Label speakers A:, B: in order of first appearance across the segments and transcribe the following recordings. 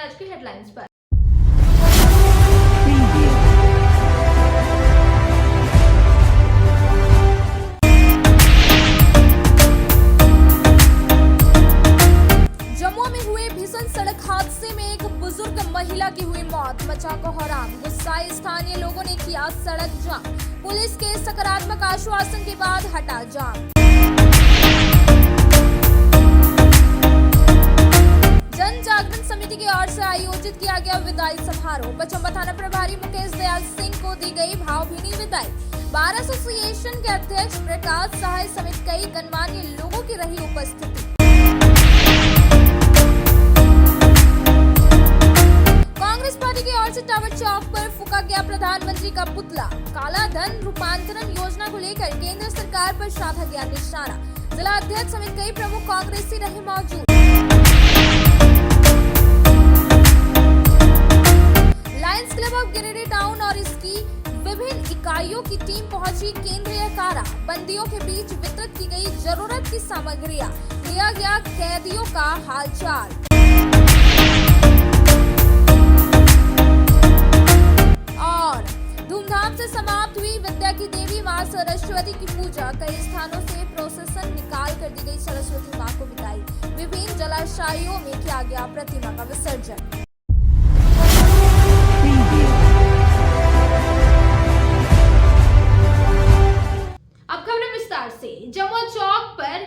A: आज की हेडलाइंस पर। जम्मू में हुए भीषण सड़क हादसे में एक बुजुर्ग महिला की हुई मौत, मचा कोहराम। गुस्साए स्थानीय लोगों ने किया सड़क जाम। पुलिस के सकारात्मक आश्वासन के बाद हटा जाम। जन जागरण समिति की ओर से आयोजित किया गया विदाई समारोह। पचम्बा थाना प्रभारी मुकेश दयाल सिंह को दी गई भावभीनी विदाई। बार एसोसिएशन के अध्यक्ष प्रकाश सहाय समेत कई गणमान्य लोगों की रही उपस्थिति। कांग्रेस पार्टी की ओर से टावर चौक पर फूका गया प्रधानमंत्री का पुतला। काला धन रूपांतरण योजना को लेकर केंद्र सरकार पर साधा गया निशाना। जिला अध्यक्ष समेत कई प्रमुख कांग्रेसी रहे मौजूद। Lions club of Giridih town और इसकी विभिन्न इकाइयों की टीम पहुंची केंद्रीय कारा। बंदियों के बीच वितरित की गई जरूरत की सामग्रियां, लिया गया कैदियों का हालचाल। और धूमधाम से समाप्त हुई विद्या की देवी मां सरस्वती की पूजा। कई स्थानों से प्रोसेसन निकाल कर दी गई सरस्वती मां को विदाई। विभिन्न जलाशयों में किया गया प्रतिमा का विसर्जन। जम्मू चौक पर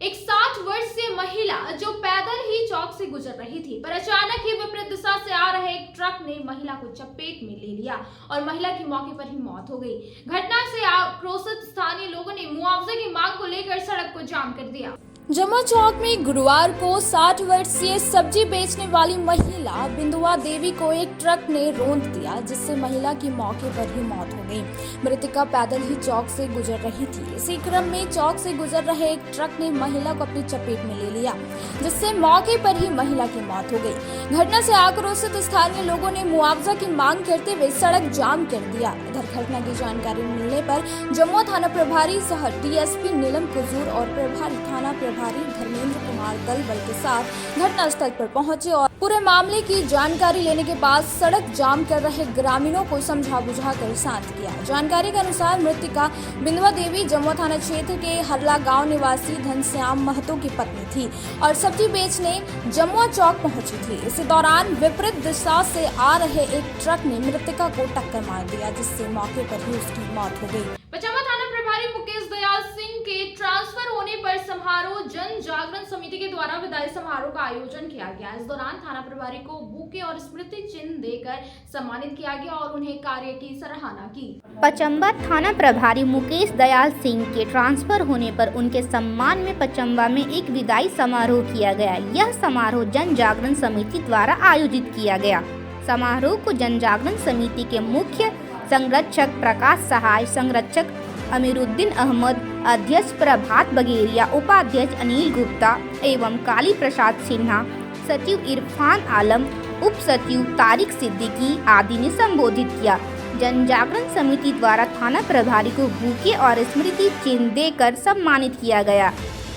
A: एक 60 वर्षीय महिला जो पैदल ही चौक से गुजर रही थी, पर अचानक ही विपरीत दिशा से आ रहे एक ट्रक ने महिला को चपेट में ले लिया और महिला की मौके पर ही मौत हो गई। घटना से आक्रोशित स्थानीय लोगों ने मुआवजे की मांग को लेकर सड़क को जाम कर दिया। जम्मू चौक में गुरुवार को 60 वर्षीय सब्जी बेचने वाली महिला बिंदुआ देवी को एक ट्रक ने रौंद दिया, जिससे महिला की मौके पर ही मौत हो गई। मृतका पैदल ही चौक से गुजर रही थी। इसी क्रम में चौक से गुजर रहे एक ट्रक ने महिला को अपनी चपेट में ले लिया, जिससे मौके पर ही महिला की मौत हो गई। घटना से आक्रोशित स्थानीय लोगों ने मुआवजा की मांग करते हुए सड़क जाम कर दिया। इधर घटना की जानकारी मिलने पर जम्मू थाना प्रभारी सह डीएसपी नीलम कुजूर और प्रभारी थाना प्रभारी धर्मेंद्र कुमार दल बल के साथ घटनास्थल पर पहुंचे और पूरे मामले की जानकारी लेने के बाद सड़क जाम कर रहे ग्रामीणों को समझा बुझाकर शांत किया। जानकारी के अनुसार मृतका बिंदुआ देवी जम्मू थाना क्षेत्र के हरला गांव निवासी घनश्याम महतो की पत्नी थी और सब्जी बेचने जम्मू चौक पहुंची थी। इसी दौरान विपरीत दिशा से आ रहे एक ट्रक ने मृतका को टक्कर मार दिया, जिससे मौके पर ही उसकी मौत हो गई। पचम्बा थाना प्रभारी मुकेश दयाल सिंह के ट्रांसफर होने पर समारोह जन जागरण समिति के द्वारा विदाई समारोह का आयोजन किया गया। इस दौरान थाना प्रभारी को बुके और स्मृति चिन्ह देकर सम्मानित किया गया और उन्हें कार्य की सराहना की।
B: पचम्बा थाना प्रभारी मुकेश दयाल सिंह के ट्रांसफर होने पर उनके सम्मान में पचम्बा में एक विदाई समारोह किया गया। यह समारोह जन जागरण समिति द्वारा आयोजित किया गया। समारोह को जन जागरण समिति के मुख्य संरक्षक प्रकाश सहाय, संरक्षक अमीरुद्दीन अहमद, अध्यक्ष प्रभात बगेरिया, उपाध्यक्ष अनिल गुप्ता एवं काली प्रसाद सिन्हा, सचिव इरफान आलम, उप सचिव तारिक सिद्दीकी आदि ने संबोधित किया। जन जागरण समिति द्वारा थाना प्रभारी को बुके और स्मृति चिन्ह देकर सम्मानित किया गया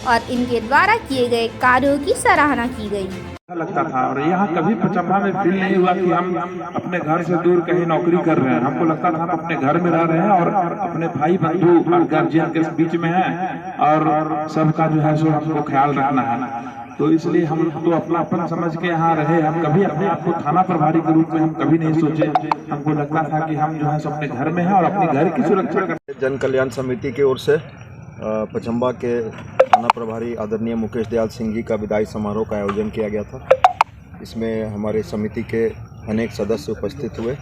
B: और इनके द्वारा किए गए कार्यों की सराहना की गई।
C: लगता था और यहाँ कभी पचम्बा में फील नहीं हुआ कि हम अपने घर से दूर कहीं नौकरी कर रहे हैं। हमको लगता था हम अपने घर में रह रहे हैं और अपने भाई बंधु और गार्जियन के बीच में हैं और सबका जो है सो हमको ख्याल रखना है। तो इसलिए हम तो अपनापन समझ के यहाँ रहे। हम कभी अपने आप को थाना प्रभारी के रूप में हम कभी नहीं सोचे। हमको लगता था कि हम जो है अपने घर में हैं और अपने घर की सुरक्षा करते।
D: जन कल्याण समिति की ओर से पचम्बा के थाना प्रभारी आदरणीय मुकेश दयाल सिंह जी का विदाई समारोह का आयोजन किया गया था। इसमें हमारे समिति के अनेक सदस्य उपस्थित हुए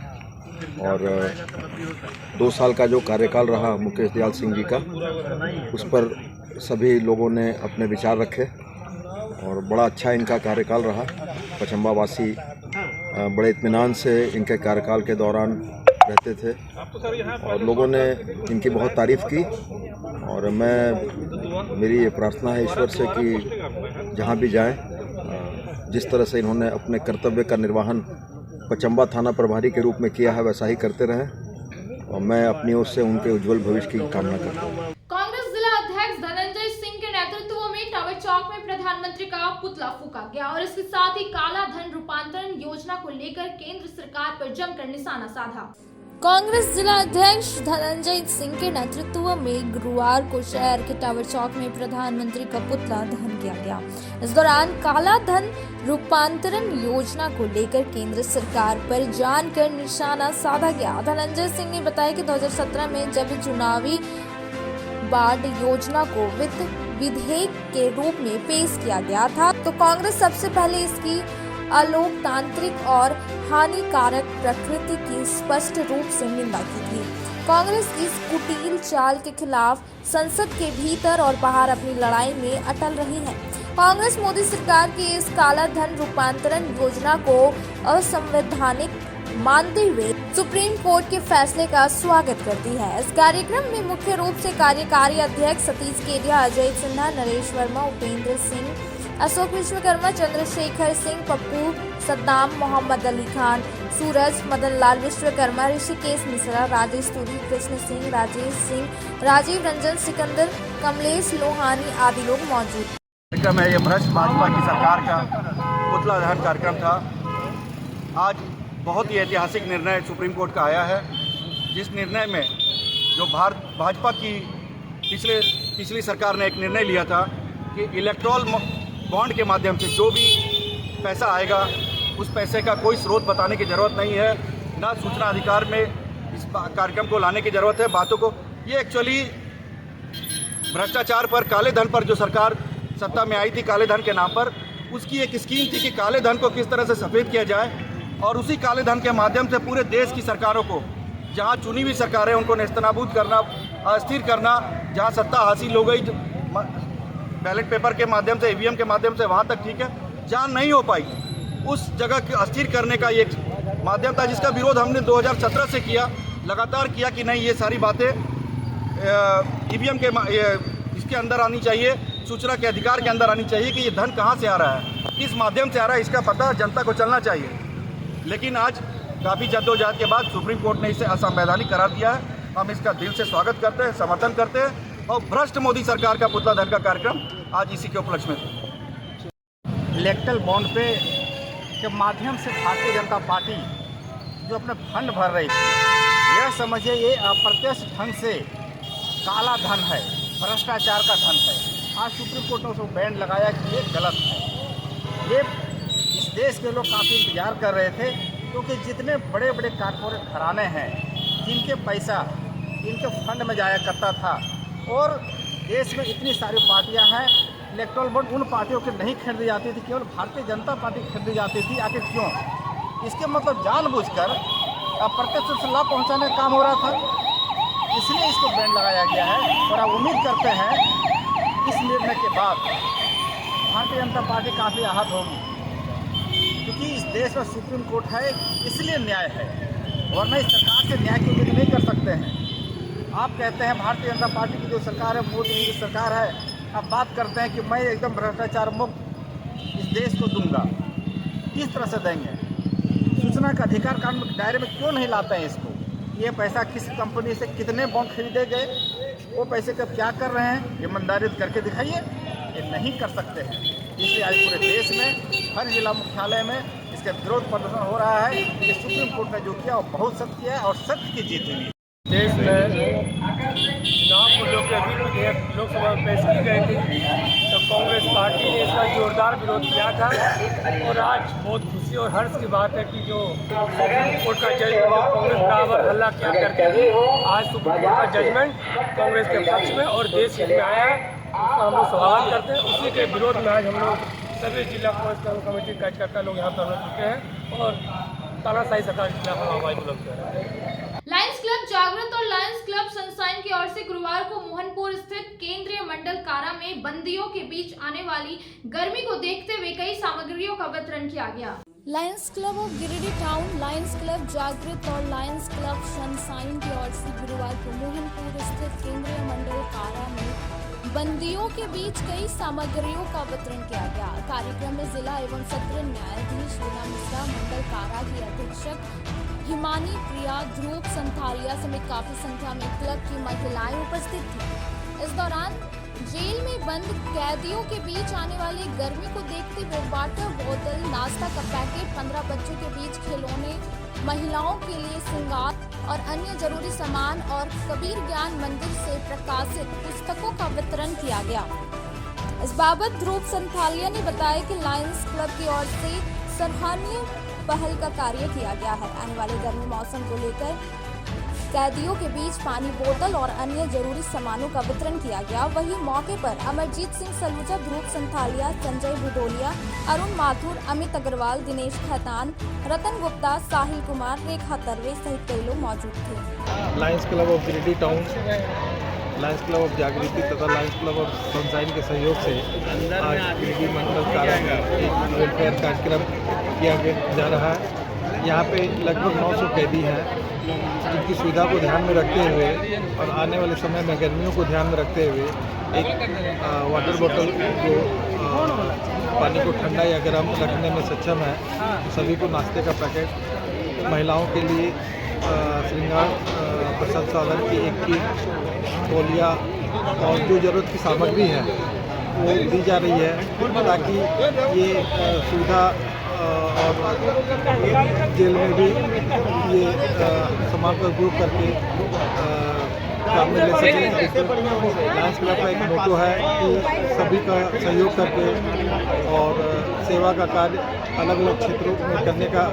D: और 2 साल का जो कार्यकाल रहा मुकेश दयाल सिंह जी का, उस पर सभी लोगों ने अपने विचार रखे और बड़ा अच्छा इनका कार्यकाल रहा। पचम्बा वासी बड़े इत्मीनान से इनके कार्यकाल के दौरान रहते थे और लोगों ने इनकी बहुत तारीफ़ की और मेरी ये प्रार्थना है ईश्वर से कि जहाँ भी जाएं, जिस तरह से इन्होंने अपने कर्तव्य का निर्वहन पचम्बा थाना प्रभारी के रूप में किया है वैसा ही करते रहें और मैं अपनी ओर से उनके उज्जवल भविष्य की कामना करता हूँ।
A: कांग्रेस जिला अध्यक्ष धनंजय सिंह के नेतृत्व में टावर चौक में प्रधानमंत्री का पुतला फूका गया और इसके साथ ही काला धन रूपांतरण योजना को लेकर केंद्र सरकार पर जमकर निशाना साधा।
E: कांग्रेस जिला अध्यक्ष धनंजय सिंह के नेतृत्व में गुरुवार को शहर के टावर चौक में प्रधानमंत्री का पुतला दहन किया गया। इस दौरान काला धन रूपांतरण योजना को लेकर केंद्र सरकार पर जानकर निशाना साधा गया। धनंजय सिंह ने बताया कि 2017 में जब चुनावी बाढ़ योजना को वित्त विधेयक के रूप में पेश किया गया था तो कांग्रेस सबसे पहले इसकी अलोकतांत्रिक और हानिकारक प्रकृति की स्पष्ट रूप से निंदा की थी। कांग्रेस इस कुटिल चाल के खिलाफ संसद के भीतर और बाहर अपनी लड़ाई में अटल रही है। कांग्रेस मोदी सरकार की इस काला धन रूपांतरण योजना को असंवैधानिक मानते हुए सुप्रीम कोर्ट के फैसले का स्वागत करती है। इस कार्यक्रम में मुख्य रूप से कार्यकारी अध्यक्ष सतीश केडिया, अजय सिन्हा, नरेश वर्मा, उपेंद्र सिंह, अशोक विश्वकर्मा, चंद्रशेखर सिंह, पप्पू सद्दाम, मोहम्मद अली खान, सूरज, मदन लाल विश्वकर्मा, ऋषिकेश मिश्रा, राजेश तुरी, कृष्ण सिंह, राजेश सिंह, राजीव रंजन, सिकंदर, कमलेश लोहानी आदि लोग मौजूद।
F: कार्यक्रम है ये भ्रष्ट भाजपा की सरकार का पुतला दहन कार्यक्रम था। आज बहुत ही ऐतिहासिक निर्णय सुप्रीम कोर्ट का आया है, जिस निर्णय में जो भाजपा की पिछली सरकार ने एक निर्णय लिया था कि इलेक्टोरल बॉन्ड के माध्यम से जो भी पैसा आएगा उस पैसे का कोई स्रोत बताने की ज़रूरत नहीं है, ना सूचना अधिकार में इस कार्यक्रम को लाने की ज़रूरत है। बातों को ये एक्चुअली भ्रष्टाचार पर, काले धन पर जो सरकार सत्ता में आई थी काले धन के नाम पर, उसकी एक स्कीम थी कि काले धन को किस तरह से सफ़ेद किया जाए और उसी काले धन के माध्यम से पूरे देश की सरकारों को, जहाँ चुनी हुई सरकारें उनको नेस्तनाबूद करना, अस्थिर करना, जहाँ सत्ता हासिल हो गई बैलेट पेपर के माध्यम से, ईवीएम के माध्यम से, वहाँ तक ठीक है, जहाँ नहीं हो पाई उस जगह को अस्थिर करने का ये माध्यम था, जिसका विरोध हमने 2017 से किया, लगातार किया कि नहीं ये सारी बातें ईवीएम के इसके अंदर आनी चाहिए, सूचना के अधिकार के अंदर आनी चाहिए कि ये धन कहाँ से आ रहा है, किस माध्यम से आ रहा है, इसका पता जनता को चलना चाहिए। लेकिन आज काफ़ी जद्दोजहद के बाद सुप्रीम कोर्ट ने इसे असंवैधानिक करार दिया है। हम इसका दिल से स्वागत करते हैं, समर्थन करते हैं और भ्रष्ट मोदी सरकार का पुतला दहन का कार्यक्रम आज इसी के उपलक्ष्य में।
G: इलेक्ट्रल बॉन्ड पे के माध्यम से भारतीय जनता पार्टी जो अपने फंड भर रही थी, यह समझिए ये अप्रत्यक्ष ढंग से काला धन है, भ्रष्टाचार का धन है। आज सुप्रीम कोर्ट ने उसको बैन लगाया कि ये गलत है। ये इस देश के लोग काफ़ी इंतजार कर रहे थे, क्योंकि जितने बड़े बड़े कारपोरेट घराने हैं जिनके पैसा इनके फंड में जाया करता था और देश में इतनी सारी पार्टियां हैं, इलेक्टोरल बॉन्ड उन पार्टियों की नहीं खरीदी जाती थी, केवल भारतीय जनता पार्टी खरीदी जाती थी। आखिर क्यों? इसके मतलब जानबूझकर अप्रत्यक्ष रूप से लाभ पहुँचाने का काम हो रहा था, इसलिए इसको बैन लगाया गया है। और अब उम्मीद करते हैं इस निर्णय के बाद भारतीय जनता पार्टी काफ़ी आहत होगी, क्योंकि इस देश में सुप्रीम कोर्ट है इसलिए न्याय है, वरना इस सरकार से न्याय की उम्मीद नहीं कर सकते हैं। आप कहते हैं भारतीय जनता पार्टी की जो सरकार है, मोदी जी की सरकार है, आप बात करते हैं कि मैं एकदम भ्रष्टाचार मुक्त इस देश को दूंगा। किस तरह से देंगे? सूचना का अधिकार कानून के दायरे में क्यों नहीं लाते हैं इसको? ये पैसा किस कंपनी से कितने बॉन्ड खरीदे गए, वो पैसे का क्या कर रहे हैं, ईमानदारी करके दिखाइए। ये नहीं कर सकते हैं, इसलिए आज पूरे देश में हर जिला मुख्यालय में इसका विरोध प्रदर्शन हो रहा है कि सुप्रीम कोर्ट ने जो किया वो बहुत सत्य किया है और सत्य की जीत हुई।
H: देश में चुनाव को लोकसभा में पेश की गई थी, तो कांग्रेस पार्टी ने इसका जोरदार विरोध किया था। और आज बहुत खुशी और हर्ष की बात है कि जो सुप्रीम कोर्ट का जजमेंट कांग्रेस बराबर हल्ला किया करते थे, आज सुप्रीम कोर्ट का जजमेंट कांग्रेस के पक्ष में और देश हित में आया है, उसका हम लोग स्वागत करते हैं। उसी के विरोध में आज हम लोग सभी जिला कांग्रेस कमेटी कार्यकर्ता लोग यहाँ पर चुके हैं और तानाशाही सरकार के खिलाफ आवाज बुलंद कर रहे हैं।
A: लायंस क्लब जागृत और लायंस क्लब सनशाइन की ओर से गुरुवार को मोहनपुर स्थित केंद्रीय मंडल कारा में बंदियों के बीच आने वाली गर्मी को देखते हुए कई सामग्रियों का वितरण किया गया।
E: Lions club of Giridih town, Lions club जागृत और लायंस क्लब सनशाइन की ओर से गुरुवार को मोहनपुर स्थित केंद्रीय मंडल कारा में बंदियों के बीच कई सामग्रियों का वितरण किया गया। कार्यक्रम में जिला एवं सत्र न्यायाधीश वीना मिश्रा, मंडल कारा की अधीक्षक हिमानी प्रिया, ध्रुव संथारिया समेत काफी संख्या में क्लब की महिलाएं उपस्थित थी। इस दौरान जेल में बंद कैदियों के बीच आने वाली गर्मी को देखते हुए वाटर बोतल, नाश्ता का पैकेट, 15 बच्चों के बीच खिलौने, महिलाओं के लिए श्रृंगार और अन्य जरूरी सामान और कबीर ज्ञान मंदिर से प्रकाशित पुस्तकों का वितरण किया गया। इस बाबत ध्रुव संथालिया ने बताया कि लायंस क्लब की ओर से सराहनीय पहल का कार्य किया गया है। आने वाले गर्मी मौसम को लेकर कैदियों के बीच पानी बोतल और अन्य जरूरी सामानों का वितरण किया गया। वहीं मौके पर अमरजीत सिंह सलूजा, ध्रुव संथालिया, संजय भदौलिया, अरुण माथुर, अमित अग्रवाल, दिनेश खैतान, रतन गुप्ता, साहिल कुमार, रेखा तरवे सहित कई लोग मौजूद थे।
I: Lions club of Giridih town, Lions club of जागृति तथा लायंस क्लब ऑफ सनशाइन के सहयोग से आज गिरिडीह मंडल कारा में एक वेलफेयर कार्यक्रम किया जा रहा है। यहाँ पे लगभग 900 कैदी हैं, जिनकी सुविधा को ध्यान में रखते हुए और आने वाले समय में गर्मियों को ध्यान में रखते हुए एक वाटर बोतल जो पानी को ठंडा या गर्म रखने में सक्षम है, सभी को नाश्ते का पैकेट, महिलाओं के लिए श्रृंगार प्रसाद साधन की एक किट, तौलिया और जो ज़रूरत की सामग्री है वो दी जा रही है, ताकि ये सुविधा और जेल में भी ये सामान का उपयोग करके काम में ले सकें। लायंस क्लब का एक मोटो है कि सभी का सहयोग करके और सेवा का कार्य अलग अलग क्षेत्रों में करने का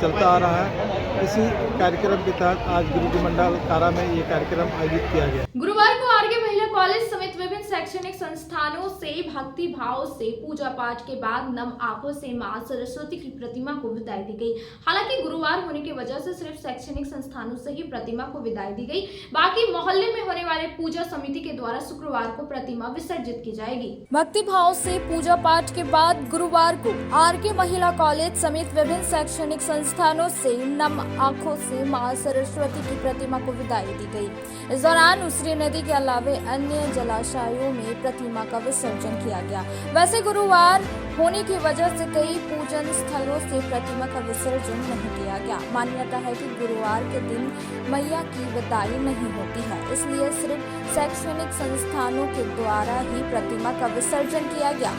I: चलता आ रहा है। इसी कार्यक्रम के तहत आज गिरिडीह मंडल कारा में ये कार्यक्रम आयोजित किया गया।
A: गुरुवार को आरके महिला कॉलेज समेत विभिन्न शैक्षणिक संस्थानों से भक्ति भाव से पूजा पाठ के बाद नम आंखों से मां सरस्वती की प्रतिमा को विदाई दी गई। हालांकि गुरुवार होने की वजह से सिर्फ शैक्षणिक संस्थानों से ही प्रतिमा को विदाई दी गई, बाकी मोहल्ले में होने वाले पूजा समिति के द्वारा शुक्रवार को प्रतिमा विसर्जित की जाएगी।
E: भक्ति भाव से पूजा पाठ के बाद गुरुवार को आरके महिला कॉलेज समेत विभिन्न शैक्षणिक संस्थानों से नम आंखों से मां सरस्वती की प्रतिमा को विदाई दी गई। इस दौरान उसरी नदी के अलावे अन्य जलाशयों में प्रतिमा का विसर्जन किया गया। वैसे गुरुवार होने की वजह से कई पूजन स्थलों से प्रतिमा का विसर्जन नहीं किया गया। मान्यता है कि गुरुवार के दिन मैया की विदाई नहीं होती है, इसलिए सिर्फ शैक्षणिक संस्थानों के द्वारा ही प्रतिमा का विसर्जन किया गया।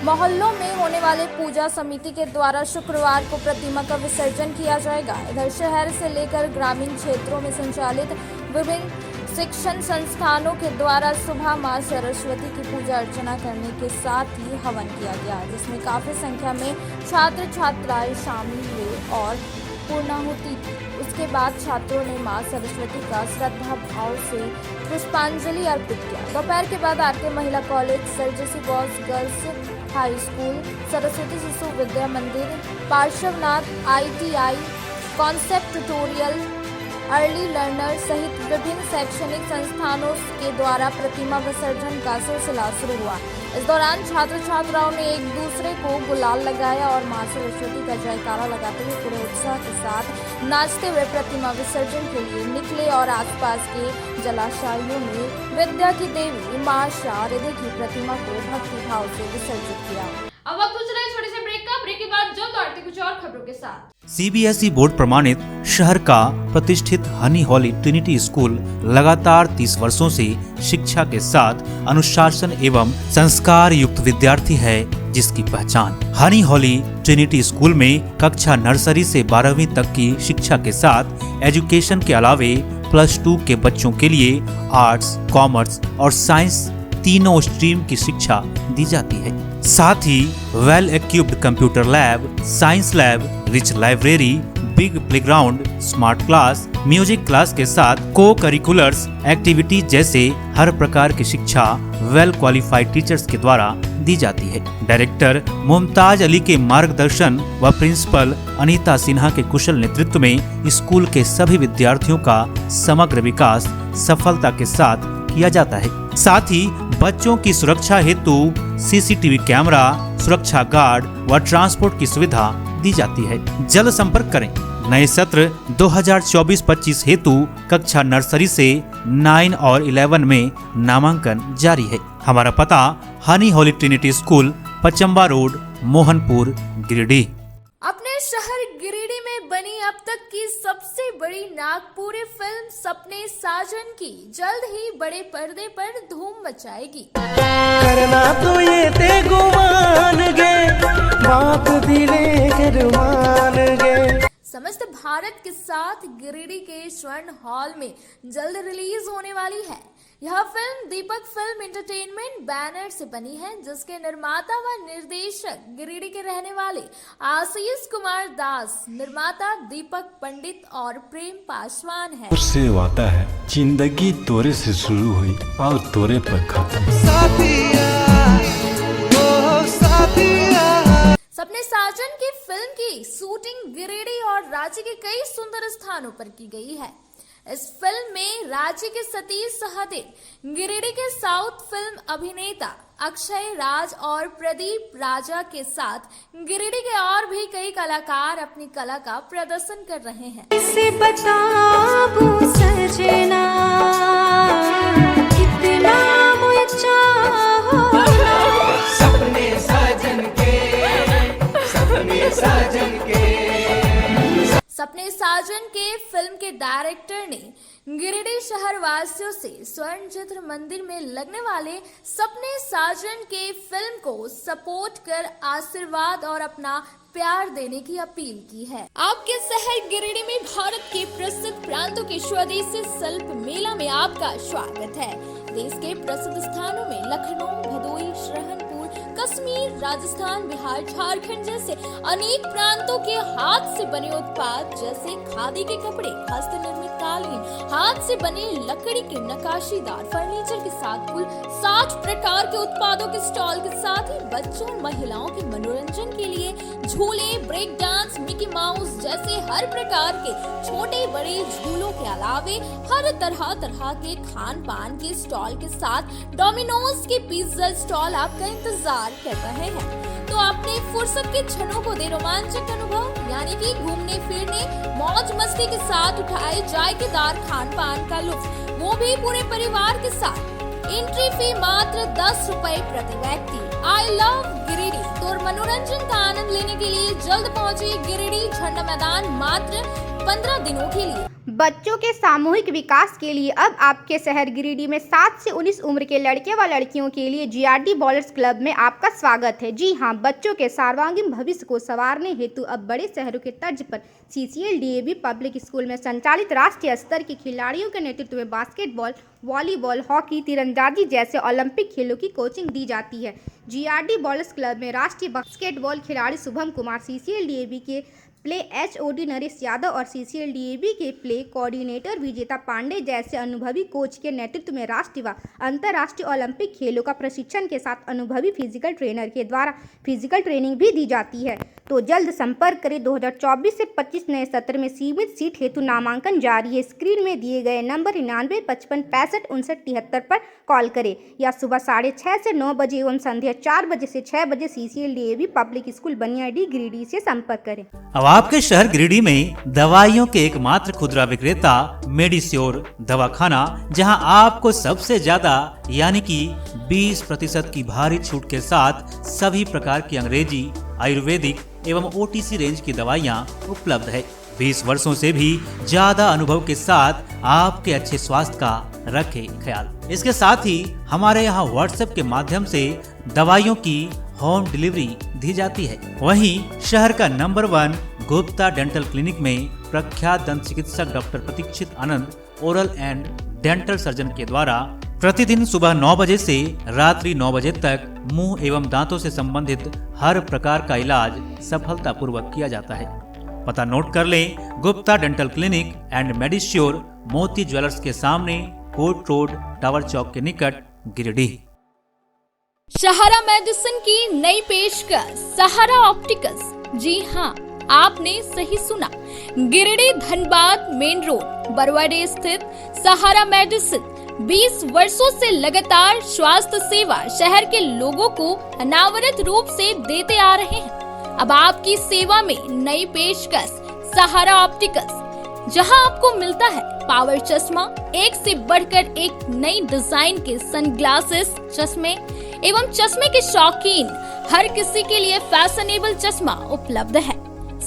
E: मोहल्लों में होने वाले पूजा समिति के द्वारा शुक्रवार को प्रतिमा का विसर्जन किया जाएगा। इधर शहर से लेकर ग्रामीण क्षेत्रों में संचालित विभिन्न शिक्षण संस्थानों के द्वारा सुबह मां सरस्वती की पूजा अर्चना करने के साथ ही हवन किया गया, जिसमें काफी संख्या में छात्र छात्राएं शामिल हुए और पूर्णाहुति की। उसके बाद छात्रों ने मां सरस्वती का श्रद्धा भाव से पुष्पांजलि अर्पित किया। दोपहर के बाद आरके महिला college, sir JC boys girls high school, Saraswati Shishu Vidya Mandir, Parshwanath ITI, concept tutorial, early learner सहित विभिन्न शैक्षणिक संस्थानों के द्वारा प्रतिमा विसर्जन का सिलसिला शुरू हुआ। इस दौरान छात्र छात्राओं ने एक दूसरे को गुलाल लगाया और मां सरस्वती का जयकारा लगाते हुए पूरे उत्साह के साथ नाचते हुए प्रतिमा विसर्जन के लिए निकले और आसपास के जलाशयों में विद्या की देवी मां शारदे की प्रतिमा को भक्ति भाव से विसर्जित किया।
A: अब वक्त हो चला है छोटे से ब्रेक का। ब्रेक के बाद जल्द आते कुछ और खबरों के साथ।
J: CBSE बोर्ड प्रमाणित शहर का प्रतिष्ठित हनी हॉली ट्रिनिटी स्कूल लगातार 30 वर्षों से शिक्षा के साथ अनुशासन एवं संस्कार युक्त विद्यार्थी है, जिसकी पहचान हनी हॉली ट्रिनिटी स्कूल में कक्षा नर्सरी से 12वीं तक की शिक्षा के साथ एजुकेशन के अलावे +2 के बच्चों के लिए आर्ट्स, कॉमर्स और साइंस तीनों स्ट्रीम की शिक्षा दी जाती है। साथ ही well equipped computer lab, science lab, rich library, big playground, smart class, music class के साथ को करिकुलर्स एक्टिविटीज जैसे हर प्रकार की शिक्षा वेल क्वालिफाइड टीचर्स के द्वारा दी जाती है। डायरेक्टर मुमताज अली के मार्गदर्शन व प्रिंसिपल अनीता सिन्हा के कुशल नेतृत्व में स्कूल के सभी विद्यार्थियों का समग्र विकास सफलता के साथ किया जाता है। साथ ही बच्चों की सुरक्षा हेतु CCTV कैमरा, सुरक्षा गार्ड व ट्रांसपोर्ट की सुविधा दी जाती है। जल्द संपर्क करें। नए सत्र 2024-25 हेतु कक्षा नर्सरी से 9 और 11 में नामांकन जारी है। हमारा पता honey holy trinity school, Pachamba road, Mohanpur, Giridih.
E: अपने शहर गिरिडीह गिरिडीह में बनी अब तक की सबसे बड़ी नागपुरी फिल्म सपने साजन की जल्द ही बड़े पर्दे पर धूम मचाएगी।
K: करना तो ये ते गुमान गे, बात दिले करमान गे।
E: समस्त भारत के साथ गिरिडीह के स्वर्ण हॉल में जल्द रिलीज होने वाली है। यह फिल्म दीपक फिल्म एंटरटेनमेंट बैनर से बनी है, जिसके निर्माता व निर्देशक गिरिडीह के रहने वाले आशीष कुमार दास, निर्माता दीपक पंडित और प्रेम पासवान है।
L: उससे वादा है जिंदगी तोरे से शुरू हुई और तोरे पर खत्म।
E: सपने साजन की फिल्म की शूटिंग गिरिडीह और रांची के कई सुंदर स्थानों पर की गई है। इस फिल्म में रांची के सतीश सहदेव, गिरिडीह के साउथ फिल्म अभिनेता अक्षय राज और प्रदीप राजा के साथ गिरिडीह के और भी कई कलाकार अपनी कला का प्रदर्शन कर रहे हैं।
K: इसे बताबू सजना कितना मुझे चाहो, सपने साजन के, सपने साजन के।
E: सपने साजन के फिल्म के डायरेक्टर ने गिरिडीह शहर वासियों से स्वर्ण चित्र मंदिर में लगने वाले सपने साजन के फिल्म को सपोर्ट कर आशीर्वाद और अपना प्यार देने की अपील की है। आपके शहर गिरिडीह में भारत के प्रसिद्ध प्रांतों के स्वदेशी शिल्प मेला में आपका स्वागत है। देश के प्रसिद्ध स्थानों में लखनऊ, भदोही, श्रहनपुर, कश्मीर, राजस्थान, बिहार, झारखंड जैसे अनेक प्रांतों के हाथ से बने उत्पाद जैसे खादी के कपड़े, हस्त निर्मित कालीन, हाथ से बने लकड़ी के नक्काशीदार फर्नीचर के साथ कुल 60 प्रकार के उत्पादों के स्टॉल के साथ ही बच्चों और महिलाओं के मनोरंजन के लिए झूले, ब्रेक डांस, मिकी माउस जैसे हर प्रकार के छोटे बड़े झूलों के अलावे हर तरह के खान पान के स्टॉल के साथ डोमिनोज के पिज्जा स्टॉल आपका इंतजार कर रहे हैं। तो अपने फुर्सत के क्षणों को दे रोमांचक अनुभव, यानी कि घूमने फिरने मौज मस्ती के साथ उठाए जायकेदार खान पान का लुत्फ, वो भी पूरे परिवार के साथ। एंट्री फी मात्र 10 रुपए प्रति व्यक्ति। I love Giridih. तो मनोरंजन का आनंद लेने के लिए जल्द पहुंचे गिरिडीह झंडा मैदान मात्र 15 दिनों के लिए।
B: बच्चों के सामूहिक विकास के लिए अब आपके शहर गिरिडीह में 7 से 19 उम्र के लड़के व लड़कियों के लिए जीआरडी बॉलर्स क्लब में आपका स्वागत है। जी हां, बच्चों के सर्वांगीण भविष्य को संवारने हेतु अब बड़े शहरों के तर्ज पर सीसीएल डीएवी पब्लिक स्कूल में संचालित राष्ट्रीय स्तर के खिलाड़ियों के नेतृत्व में बास्केटबॉल, वॉलीबॉल, हॉकी, तीरंदाजी जैसे ओलंपिक खेलों की कोचिंग दी जाती है। जीआरडी बॉलर्स क्लब में राष्ट्रीय बास्केटबॉल खिलाड़ी शुभम कुमार, सीसीएल डीएवी के प्ले एचओडी नरेश यादव और सीसीएल डीएवी के प्ले कोऑर्डिनेटर विजेता पांडे जैसे अनुभवी कोच के नेतृत्व में राष्ट्रीय व अंतर्राष्ट्रीय ओलंपिक खेलों का प्रशिक्षण के साथ अनुभवी फिजिकल ट्रेनर के द्वारा फिजिकल ट्रेनिंग भी दी जाती है। तो जल्द संपर्क करें। 2024 से 25 नए सत्र में सीमित सीट हेतु नामांकन जारी है। स्क्रीन में दिए गए नंबर 99 55 65 59 73 पर कॉल करें या सुबह 6:30 से 9 बजे एवं संध्या 4 बजे से 6 बजे CCL DAV public school Baniyadi Giridih से संपर्क करें।
J: अब आपके शहर गिरिडीह में दवाइयों के एकमात्र खुदरा विक्रेता मेडिश्योर दवाखाना, जहां आपको सबसे ज्यादा यानी कि 20% की भारी छूट के साथ सभी प्रकार की अंग्रेजी, आयुर्वेदिक एवं ओटीसी रेंज की दवाइयां उपलब्ध है। 20 वर्षों से भी ज्यादा अनुभव के साथ आपके अच्छे स्वास्थ्य का रखे ख्याल। इसके साथ ही हमारे यहाँ व्हाट्सएप के माध्यम से दवाइयों की होम डिलीवरी दी जाती है। वहीं शहर का नंबर 1 गुप्ता डेंटल क्लिनिक में प्रख्यात दंत चिकित्सक doctor Pratikshit Anand oral and dental surgeon के द्वारा प्रतिदिन सुबह 9 बजे से रात्रि 9 बजे तक मुंह एवं दांतों से संबंधित हर प्रकार का इलाज सफलतापूर्वक किया जाता है। पता नोट कर लें। गुप्ता डेंटल क्लिनिक एंड मेडिश्योर, मोती ज्वेलर्स के सामने, कोर्ट रोड, टावर चौक के निकट, गिरिडीह।
E: सहारा मेडिसिन की नई पेशकश सहारा ऑप्टिकल्स। जी हाँ, आपने सही सुना। गिरिडीह धनबाद मेन रोड बरवाडे स्थित सहारा मेडिसिन 20 वर्षों से लगातार स्वास्थ्य सेवा शहर के लोगों को अनावरत रूप से देते आ रहे हैं। अब आपकी सेवा में नई पेशकश सहारा ऑप्टिकल्स, जहां आपको मिलता है पावर चश्मा, एक से बढ़कर एक नई डिजाइन के सनग्लासेस, चश्मे एवं चश्मे के शौकीन हर किसी के लिए फैशनेबल चश्मा उपलब्ध है।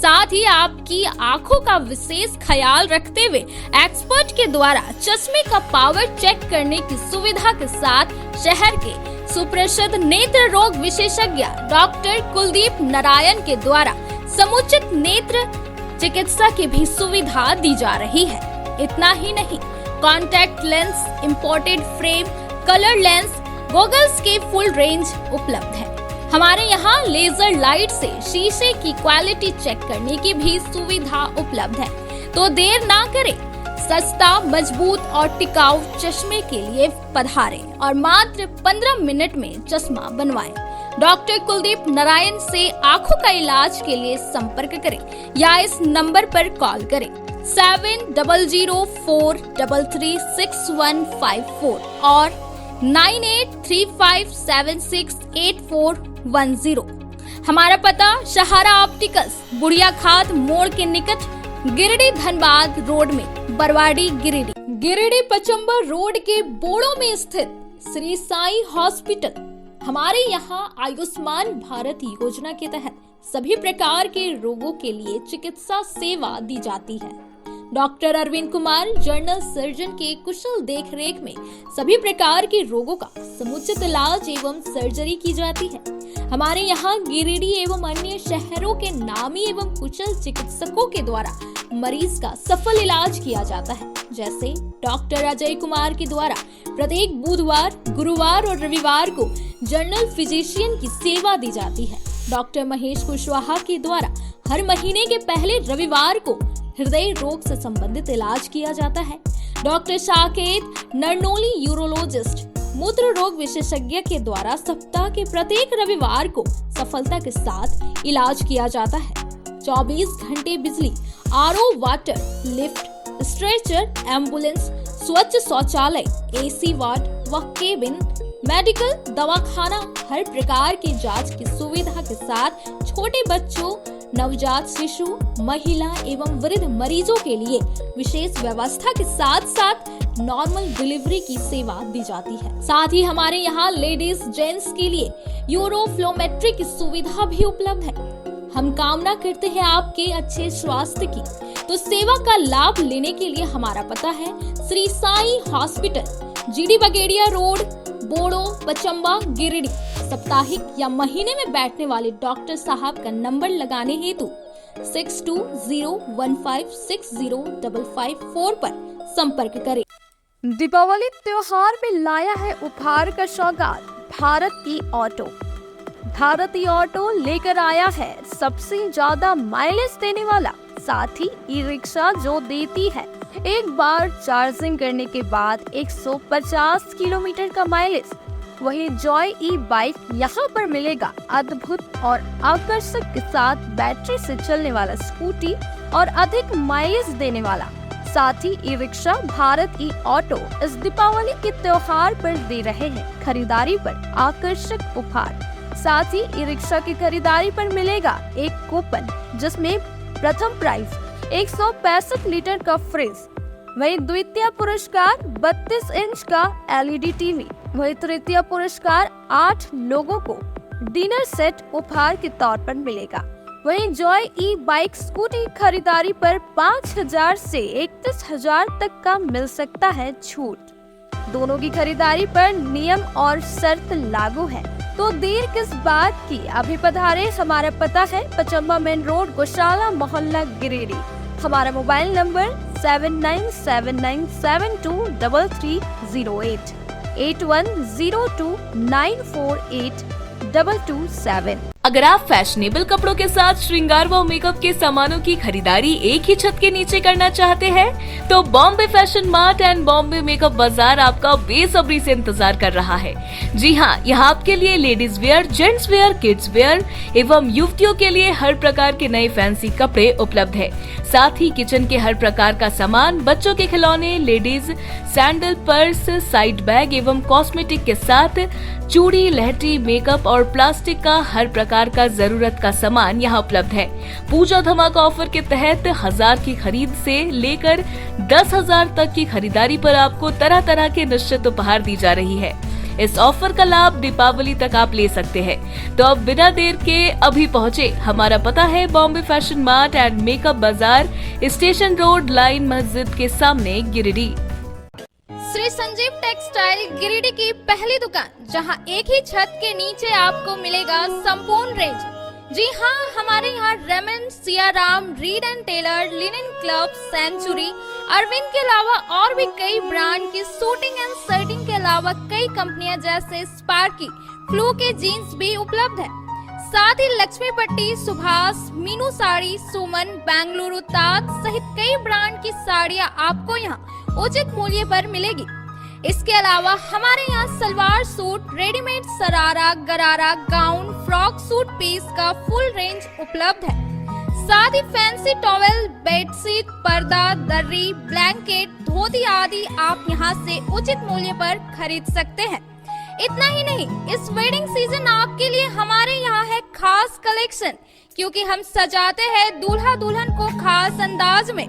E: साथ ही आपकी आंखों का विशेष ख्याल रखते हुए एक्सपर्ट के द्वारा चश्मे का पावर चेक करने की सुविधा के साथ शहर के सुप्रसिद्ध नेत्र रोग विशेषज्ञ डॉक्टर कुलदीप नारायण के द्वारा समुचित नेत्र चिकित्सा की भी सुविधा दी जा रही है। इतना ही नहीं, contact lens, imported frame, colour lens, goggles के फुल रेंज उपलब्ध है। हमारे यहाँ लेजर लाइट से शीशे की क्वालिटी चेक करने की भी सुविधा उपलब्ध है। तो देर ना करें, सस्ता, मजबूत और टिकाऊ चश्मे के लिए पधारें और मात्र 15 मिनट में चश्मा बनवाएं। डॉक्टर कुलदीप नारायण से आंखों का इलाज के लिए संपर्क करें या इस नंबर पर कॉल करें 7004336154 और 9835768410। हमारा पता सहारा ऑप्टिकल्स, बुढ़िया खाद मोड़ के निकट, गिरिडीह धनबाद रोड में, बरवाडी गिरिडीह। गिरिडीह पचम्बा रोड के बोड़ो में स्थित श्री साई हॉस्पिटल। हमारे यहाँ आयुष्मान भारत योजना के तहत सभी प्रकार के रोगों के लिए चिकित्सा सेवा दी जाती है। Doctor Arvind Kumar general surgeon के कुशल देखरेख में सभी प्रकार के रोगों का समुचित इलाज एवं सर्जरी की जाती है। हमारे यहाँ गिरिडीह एवं अन्य शहरों के नामी एवं कुशल चिकित्सकों के द्वारा मरीज का सफल इलाज किया जाता है। जैसे डॉक्टर अजय कुमार के द्वारा प्रत्येक बुधवार, गुरुवार और रविवार को जनरल फिजिशियन की सेवा दी जाती है। डॉक्टर महेश कुशवाहा के द्वारा हर महीने के पहले रविवार को हृदय रोग से संबंधित इलाज किया जाता है। डॉक्टर साकेत नरनोली यूरोलॉजिस्ट मूत्र रोग विशेषज्ञ के द्वारा सप्ताह के प्रत्येक रविवार को सफलता के साथ इलाज किया जाता है। 24 घंटे बिजली, RO water, lift, stretcher, ambulance, स्वच्छ शौचालय, एसी वार्ड व केबिन, मेडिकल, दवाखाना, हर प्रकार की जांच की सुविधा के साथ छोटे बच्चों, नवजात शिशु, महिला एवं वृद्ध मरीजों के लिए विशेष व्यवस्था के साथ साथ नॉर्मल डिलीवरी की सेवा दी जाती है। साथ ही हमारे यहाँ लेडीज जेंट्स के लिए यूरोफ्लोमेट्री की सुविधा भी उपलब्ध है। हम कामना करते हैं आपके अच्छे स्वास्थ्य की। तो सेवा का लाभ लेने के लिए हमारा पता है Shri Sai hospital, GD Bagedia road, Bodo, Pachamba, Giridih. साप्ताहिक या महीने में बैठने वाले डॉक्टर साहब का नंबर लगाने हेतु 6201560554 पर संपर्क करें।
M: दीपावली त्योहार में लाया है उपहार का सौगात भारत की ऑटो। भारती ऑटो लेकर आया है सबसे ज्यादा माइलेज देने वाला, साथ ही ई रिक्शा जो देती है एक बार चार्जिंग करने के बाद 150 किलोमीटर का माइलेज। वही जॉय ई बाइक यहाँ पर मिलेगा अद्भुत और आकर्षक के साथ बैटरी से चलने वाला स्कूटी और अधिक माइलेज देने वाला। साथ ही ई रिक्शा भारत ई ऑटो इस दीपावली के त्योहार पर दे रहे हैं खरीदारी पर आकर्षक उपहार। साथ ही ई रिक्शा की खरीदारी पर मिलेगा एक कूपन जिसमें प्रथम प्राइज 165 लीटर का फ्रिज, वही द्वितीय पुरस्कार 32 इंच का एलईडी टीवी, वही तृतीय पुरस्कार 8 लोगों को डिनर सेट उपहार के तौर पर मिलेगा। वहीं जॉय ई बाइक स्कूटी खरीदारी पर 5,000 से 31,000 तक का मिल सकता है छूट। दोनों की खरीदारी पर नियम और शर्त लागू है। तो देर किस बात की, अभी पधारे। हमारा पता है पचम्बा मेन रोड, गौशाला मोहल्ला, गिरिडीह। हमारा मोबाइल नंबर 7979723308 8102948227।
N: अगर आप फैशनेबल कपड़ों के साथ श्रृंगार व मेकअप के सामानों की खरीदारी एक ही छत के नीचे करना चाहते हैं, तो Bombay fashion mart and Bombay makeup बाजार आपका बेसब्री से इंतजार कर रहा है। जी हाँ, यहाँ आपके लिए ladies wear, gents wear, kids where एवं युवतियों के लिए हर प्रकार के नए फैंसी कपड़े उपलब्ध है। साथ ही किचन के हर प्रकार का सामान, बच्चों के खिलौने, ladies sandal, purse, side bag एवं कॉस्मेटिक के साथ चूड़ी, लहठी, मेकअप और प्लास्टिक का हर प्रकार का जरूरत का सामान यहाँ उपलब्ध है। पूजा धमाका ऑफर के तहत 1000 की खरीद से लेकर 10,000 तक की खरीदारी पर आपको तरह तरह के निश्चित उपहार दी जा रही है। इस ऑफर का लाभ दीपावली तक आप ले सकते हैं। तो अब बिना देर के अभी पहुँचे। हमारा पता है Bombay fashion mart and makeup बाजार, स्टेशन रोड, लाइन मस्जिद के सामने, गिरिडीह।
A: श्री संजीव टेक्सटाइल गिरिडीह की पहली दुकान, जहां एक ही छत के नीचे आपको मिलेगा संपूर्ण रेंज। जी हाँ, हमारे यहाँ Raymond, Siyaram, Reid and Taylor, Linen Club, Century, Arvind के अलावा और भी कई ब्रांड की सूटिंग एंड शर्टिंग के अलावा कई कंपनियां जैसे स्पार्की, फ्लू के जीन्स भी उपलब्ध है। साथ ही लक्ष्मी पट्टी, सुभाष, मीनू साड़ी, सुमन, बेंगलुरु ताज सहित कई ब्रांड की साड़ियां आपको यहाँ उचित मूल्य पर मिलेगी। इसके अलावा हमारे यहाँ सलवार सूट, रेडीमेड सरारा, गरारा, गाउन, फ्रॉक सूट पीस का फुल रेंज उपलब्ध है। साथ ही फैंसी टॉवेल, बेडशीट, पर्दा, दर्री, ब्लैंकेट, धोती आदि आप यहाँ से उचित मूल्य पर खरीद सकते हैं। इतना ही नहीं, इस वेडिंग सीजन आपके लिए हमारे यहाँ है खास कलेक्शन, क्योंकि हम सजाते हैं दूल्हा दुल्हन को खास अंदाज में।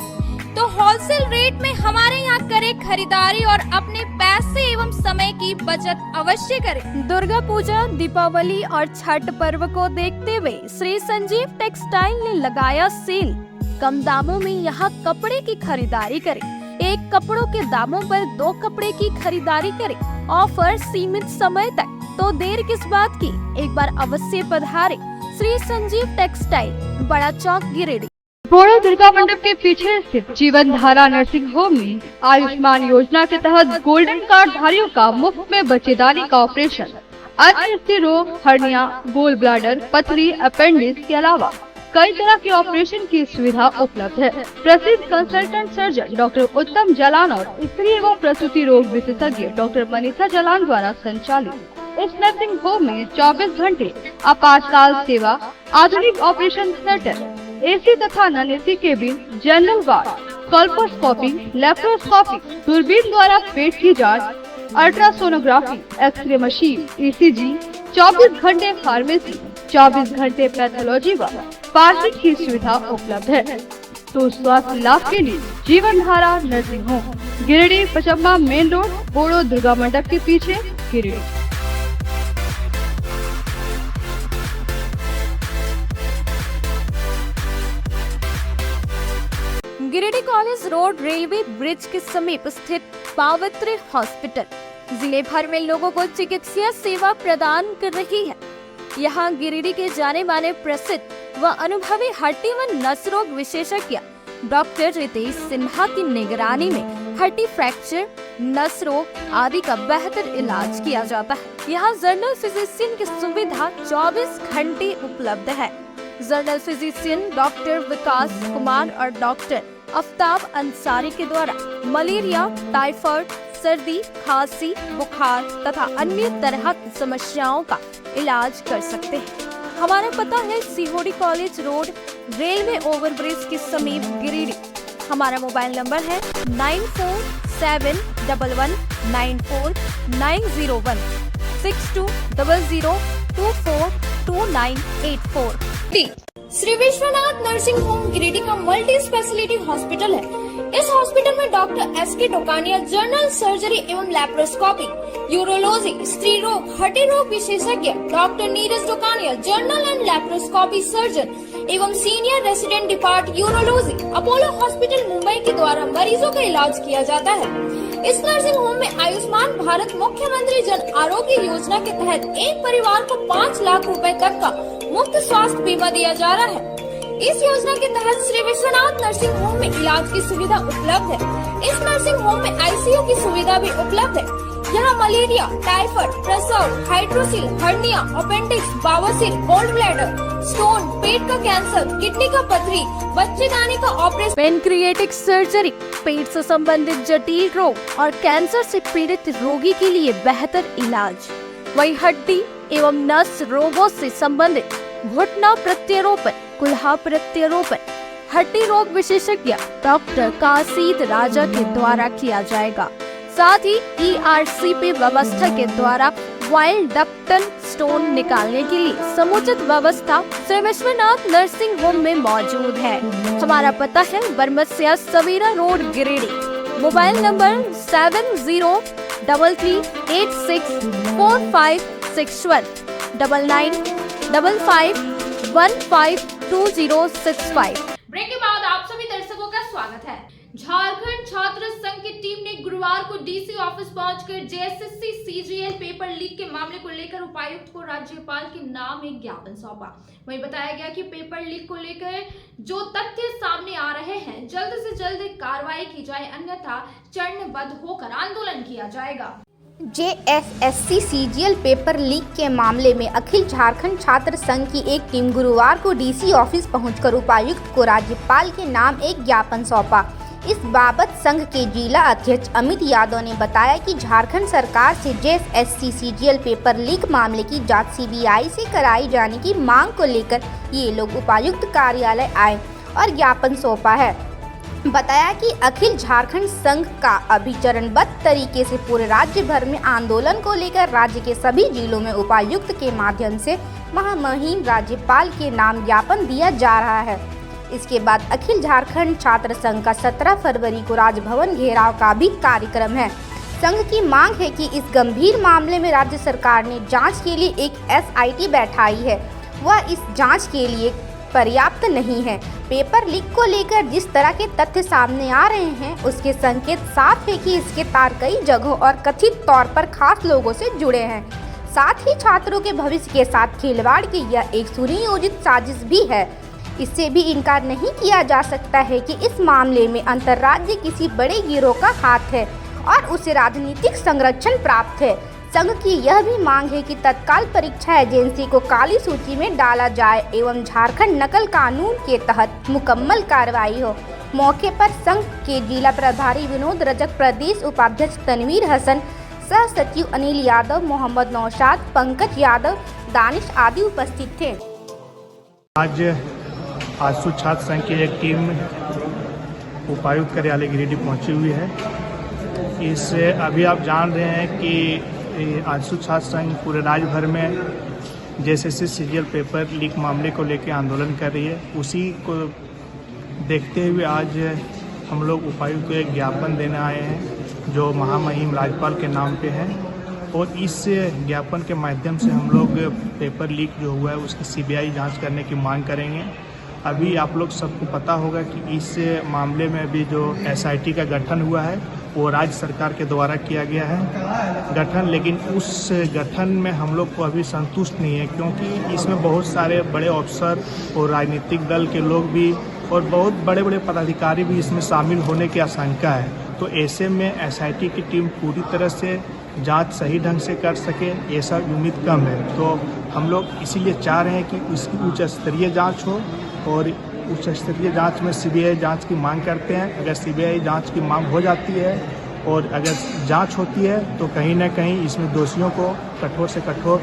A: तो होलसेल रेट में हमारे यहाँ करें खरीदारी और अपने पैसे एवं समय की बचत अवश्य करें।
M: दुर्गा पूजा, दीपावली और छठ पर्व को देखते हुए श्री संजीव टेक्सटाइल ने लगाया सेल। कम दामों में यहाँ कपड़े की खरीदारी करें। एक कपड़ों के दामों पर 2 कपड़े की खरीदारी करें। ऑफर सीमित समय तक, तो देर किस बात की, एक बार अवश्य पधारें। श्री संजीव टेक्सटाइल, बड़ा चौक, गिरिडीह।
O: बोड़ो दुर्गा मंडप के पीछे स्थित जीवन धारा नर्सिंग होम में आयुष्मान योजना के तहत गोल्डन कार्ड धारियों का मुफ्त में बच्चेदानी का ऑपरेशन, अन्य स्त्री रोग, हर्निया, गोल ब्लैडर, पथरी, अपेंडिक्स के अलावा कई तरह के ऑपरेशन की सुविधा उपलब्ध है। प्रसिद्ध कंसल्टेंट सर्जन डॉक्टर उत्तम जलान और स्त्री एवं प्रसूति रोग विशेषज्ञ डॉक्टर मनीषा जलान द्वारा संचालित इस नर्सिंग होम में 24 घंटे आपातकाल सेवा, आधुनिक ऑपरेशन थिएटर, एसी तथा non AC cabin, general ward, colposcopy, laparoscopy, दूरबीन द्वारा पेट की जांच, अल्ट्रासोनोग्राफी, एक्सरे मशीन, ईसीजी, 24 घंटे फार्मेसी, 24 घंटे पैथोलॉजी व पार्किंग की सुविधा उपलब्ध है। तो स्वास्थ्य लाभ के लिए Jeevan Dhara nursing home, Giridih, Pachamba main road, Bodo Durga मंडप के पीछे, Giridih.
M: Giridih college road railway bridge के समीप स्थित पावित्री हॉस्पिटल जिले भर में लोगों को चिकित्सा सेवा प्रदान कर रही है। यहाँ गिरिडीह के जाने माने प्रसिद्ध व अनुभवी हड्डी व नस रोग विशेषज्ञ डॉक्टर रितेश सिन्हा की निगरानी में हड्डी फ्रैक्चर, नस रोग आदि का बेहतर इलाज किया जाता है। यहाँ जनरल फिजिशियन की सुविधा 24 घंटे उपलब्ध है। जनरल फिजिशियन डॉक्टर विकास कुमार और डॉक्टर आफ्ताब अंसारी के द्वारा मलेरिया, टाइफाइड, सर्दी, खांसी, बुखार तथा अन्य तरह की समस्याओं का इलाज कर सकते हैं। हमारा पता है Sihodih college road, railway overbridge के समीप, गिरिडीह। हमारा मोबाइल नंबर है 9471194901 6200242984।
A: श्री विश्वनाथ नर्सिंग होम गिरिडीह का मल्टी स्पेशलिटी हॉस्पिटल है। इस हॉस्पिटल में doctor SK Tokania general surgery एवं लैप्रोस्कोपी, यूरोलॉजी, स्त्री रोग, हड्डी रोग विशेषज्ञ doctor Neeraj Tokania general and laparoscopy surgeon एवं senior resident depart urology, Apollo hospital Mumbai के द्वारा मरीजों का इलाज किया जाता है। इस नर्सिंग होम में आयुष्मान भारत मुख्यमंत्री जन आरोग्य योजना के तहत एक परिवार को 5 लाख रुपए तक का मुफ्त स्वास्थ्य बीमा दिया जा रहा है। इस योजना के तहत श्री विश्वनाथ नर्सिंग होम में इलाज की सुविधा उपलब्ध है। इस नर्सिंग होम में आईसीयू की सुविधा भी उपलब्ध है। यहाँ मलेरिया, टाइफाइड, प्रसव, हाइड्रोसिल, हर्निया, अपेंडिक्स, बवासीर, गोल्ड ब्लैडर, स्टोन, पेट का कैंसर, किडनी का पथरी, बच्चेदानी का ऑपरेशन,
M: पेनक्रिएटिक सर्जरी, पेट से संबंधित जटिल रोग और कैंसर से पीड़ित रोगी के लिए बेहतर इलाज। वही हड्डी एवं नस रोगों से संबंधित घुटना प्रत्यारोपण, कुल्हा प्रत्यारोपण, हड्डी रोग विशेषज्ञ डॉक्टर काशीद राजा के द्वारा किया जाएगा। साथ ही ERCP व्यवस्था के द्वारा वाइल्ड डक्टल स्टोन निकालने के लिए समुचित व्यवस्था श्री विश्वनाथ नर्सिंग होम में मौजूद है। हमारा पता है Baramsia Savera road, Giridih. Mobile number 33864561 9955152065।
A: Break के बाद आप सभी दर्शकों का स्वागत है। झारखंड छात्र संघ की टीम ने गुरुवार को डीसी ऑफिस पहुंचकर जेएसएससी सीजीएल पेपर लीक के मामले को लेकर उपायुक्त को राज्यपाल के नाम एक ज्ञापन सौंपा। वहीं बताया गया कि पेपर लीक को लेकर जो तथ्य सामने आ रहे हैं जल्द से जल्द कार्रवाई की जाए, अन्यथा चरणबद्ध होकर आंदोलन किया जाएगा।
B: जेएसएससी सीजीएल पेपर लीक के मामले में अखिल झारखंड छात्र संघ की एक टीम गुरुवार को डीसी ऑफिस पहुंचकर उपायुक्त को राज्यपाल के नाम एक ज्ञापन सौंपा। इस बाबत संघ के जिला अध्यक्ष अमित यादव ने बताया कि झारखंड सरकार से जेएसएससी सीजीएल पेपर लीक मामले की जांच सीबीआई से कराई जाने की मांग को लेकर ये लोग उपायुक्त कार्यालय आए और ज्ञापन सौंपा है। बताया कि अखिल झारखंड संघ का अभी चरणबद्ध तरीके से पूरे राज्य भर में आंदोलन को लेकर राज्य के सभी जिलों में उपायुक्त के माध्यम से महामहिम राज्यपाल के नाम ज्ञापन दिया जा रहा है। इसके बाद अखिल झारखंड छात्र संघ का 17 फरवरी को राजभवन घेराव का भी कार्यक्रम है। संघ की मांग है कि इस गंभीर मामले में राज्य सरकार ने जांच के लिए एक एसआईटी बैठाई है, वह इस जांच के लिए पर्याप्त नहीं है। पेपर लीक को लेकर जिस तरह के तथ्य सामने आ रहे हैं उसके संकेत साफ है कि इसके तार कई जगहों और कथित तौर पर खास लोगों से जुड़े हैं। साथ ही छात्रों के भविष्य के साथ खिलवाड़ की यह एक सुनियोजित साजिश भी है। इससे भी इनकार नहीं किया जा सकता है कि इस मामले में अंतर्राज्यीय किसी बड़े गिरोह का हाथ है और उसे राजनीतिक संरक्षण प्राप्त है। संघ की यह भी मांग है कि तत्काल परीक्षा एजेंसी को काली सूची में डाला जाए एवं झारखंड नकल कानून के तहत मुकम्मल कार्रवाई हो। मौके पर संघ के जिला प्रभारी विनोद रजक, प्रदेश उपाध्यक्ष तनवीर हसन, सह सचिव अनिल यादव, मोहम्मद नौशाद, पंकज यादव, दानिश आदि उपस्थित थे।
P: आज आजसू छात्र संघ की एक टीम उपायुक्त कार्यालय गिरिडीह पहुंची हुई है। इससे अभी आप जान रहे हैं कि आजसू छात्र संघ पूरे राज्य भर में जेएसएससी सीजीएल पेपर लीक मामले को लेकर आंदोलन कर रही है। उसी को देखते हुए आज हम लोग उपायुक्त को एक ज्ञापन देने आए हैं जो महामहिम राज्यपाल के नाम पे है और इस ज्ञापन के माध्यम से हम लोग पेपर लीक जो हुआ है उसकी सीबीआई जांच करने की मांग करेंगे। अभी आप लोग सबको पता होगा कि इस मामले में अभी जो एसआईटी का गठन हुआ है वो राज्य सरकार के द्वारा किया गया है गठन, लेकिन उस गठन में हम लोग को अभी संतुष्ट नहीं है क्योंकि इसमें बहुत सारे बड़े अफसर और राजनीतिक दल के लोग भी और बहुत बड़े बड़े पदाधिकारी भी इसमें शामिल होने की आशंका है। तो ऐसे में एसआईटी की टीम पूरी तरह से जांच सही ढंग से कर सके ऐसा उम्मीद कम है। तो हम लोग इसीलिए चाह रहे हैं कि उसकी उच्च स्तरीय जाँच हो और उच्च स्तरीय जांच में सीबीआई जांच की मांग करते हैं। अगर सीबीआई जांच की मांग हो जाती है और अगर जांच होती है तो कहीं ना कहीं इसमें दोषियों को कठोर से कठोर